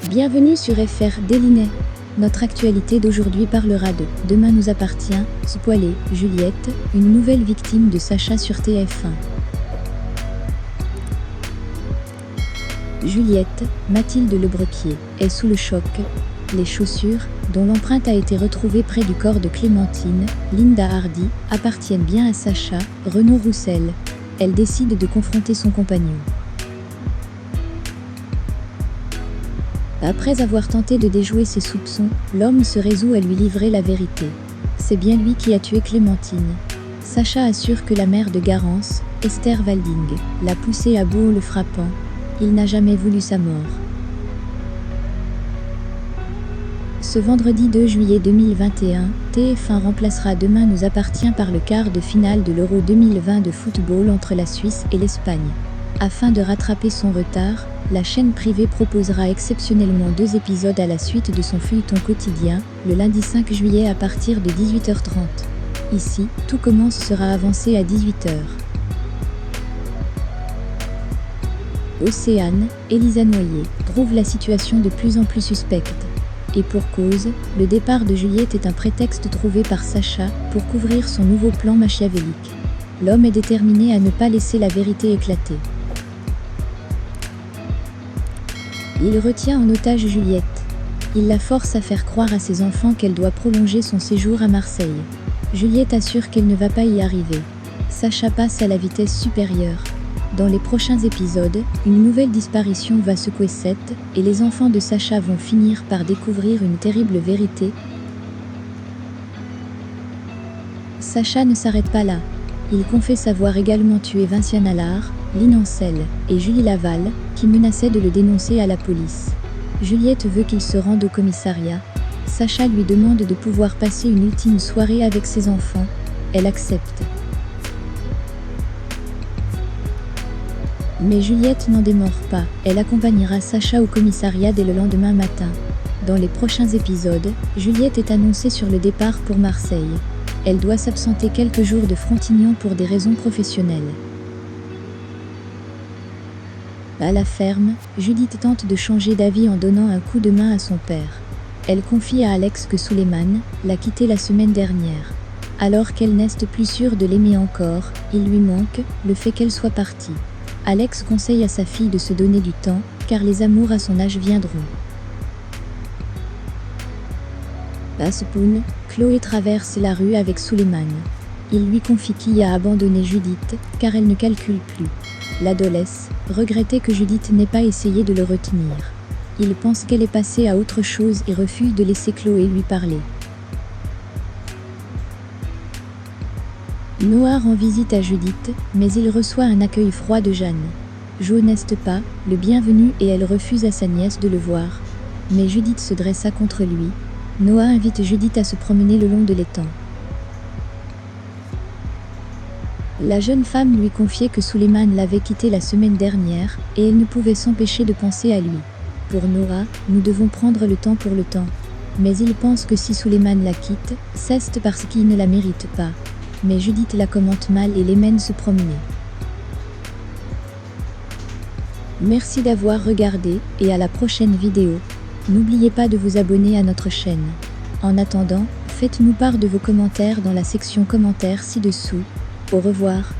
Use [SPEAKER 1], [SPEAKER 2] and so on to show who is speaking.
[SPEAKER 1] Bienvenue sur FR Délinet. Notre actualité d'aujourd'hui parlera de Demain nous appartient, spoilé, Juliette, une nouvelle victime de Sacha sur TF1. Juliette, Mathilde Lebrequier, est sous le choc. Les chaussures, dont l'empreinte a été retrouvée près du corps de Clémentine, Linda Hardy, appartiennent bien à Sacha, Renaud Roussel. Elle décide de confronter son compagnon. Après avoir tenté de déjouer ses soupçons, l'homme se résout à lui livrer la vérité. C'est bien lui qui a tué Clémentine. Sacha assure que la mère de Garance, Esther Walding, l'a poussé à bout en le frappant. Il n'a jamais voulu sa mort. Ce vendredi 2 juillet 2021, TF1 remplacera Demain nous appartient par le quart de finale de l'Euro 2020 de football entre la Suisse et l'Espagne. Afin de rattraper son retard, la chaîne privée proposera exceptionnellement 2 épisodes à la suite de son feuilleton quotidien, le lundi 5 juillet à partir de 18h30. Ici, tout commence sera avancé à 18h. Océane, Elisa Noyer, trouve la situation de plus en plus suspecte. Et pour cause, le départ de Juliette est un prétexte trouvé par Sacha pour couvrir son nouveau plan machiavélique. L'homme est déterminé à ne pas laisser la vérité éclater. Il retient en otage Juliette. Il la force à faire croire à ses enfants qu'elle doit prolonger son séjour à Marseille. Juliette assure qu'elle ne va pas y arriver. Sacha passe à la vitesse supérieure. Dans les prochains épisodes, une nouvelle disparition va secouer Seth, et les enfants de Sacha vont finir par découvrir une terrible vérité. Sacha ne s'arrête pas là. Il confesse avoir également tué Vinciane Allard, Lynn Ancel et Julie Laval, qui menaçaient de le dénoncer à la police. Juliette veut qu'il se rende au commissariat. Sacha lui demande de pouvoir passer une ultime soirée avec ses enfants. Elle accepte. Mais Juliette n'en démord pas. Elle accompagnera Sacha au commissariat dès le lendemain matin. Dans les prochains épisodes, Juliette est annoncée sur le départ pour Marseille. Elle doit s'absenter quelques jours de Frontignan pour des raisons professionnelles. À la ferme, Judith tente de changer d'avis en donnant un coup de main à son père. Elle confie à Alex que Souleymane l'a quittée la semaine dernière. Alors qu'elle n'est plus sûre de l'aimer encore, il lui manque le fait qu'elle soit partie. Alex conseille à sa fille de se donner du temps, car les amours à son âge viendront. À Spoon, Chloé traverse la rue avec Souleymane. Il lui confie qu'il a abandonné Judith, car elle ne calcule plus. L'adolescent regrettait que Judith n'ait pas essayé de le retenir. Il pense qu'elle est passée à autre chose et refuse de laisser Chloé lui parler. Noah rend visite à Judith, mais il reçoit un accueil froid de Jeanne. Jo n'est pas le bienvenu et elle refuse à sa nièce de le voir. Mais Judith se dressa contre lui. Noah invite Judith à se promener le long de l'étang. La jeune femme lui confiait que Souleymane l'avait quittée la semaine dernière, et elle ne pouvait s'empêcher de penser à lui. Pour Noah, nous devons prendre le temps pour le temps. Mais il pense que si Souleymane la quitte, c'est parce qu'il ne la mérite pas. Mais Judith la commente mal et les mène se promener. Merci d'avoir regardé, et à la prochaine vidéo. N'oubliez pas de vous abonner à notre chaîne. En attendant, faites-nous part de vos commentaires dans la section commentaires ci-dessous. Au revoir.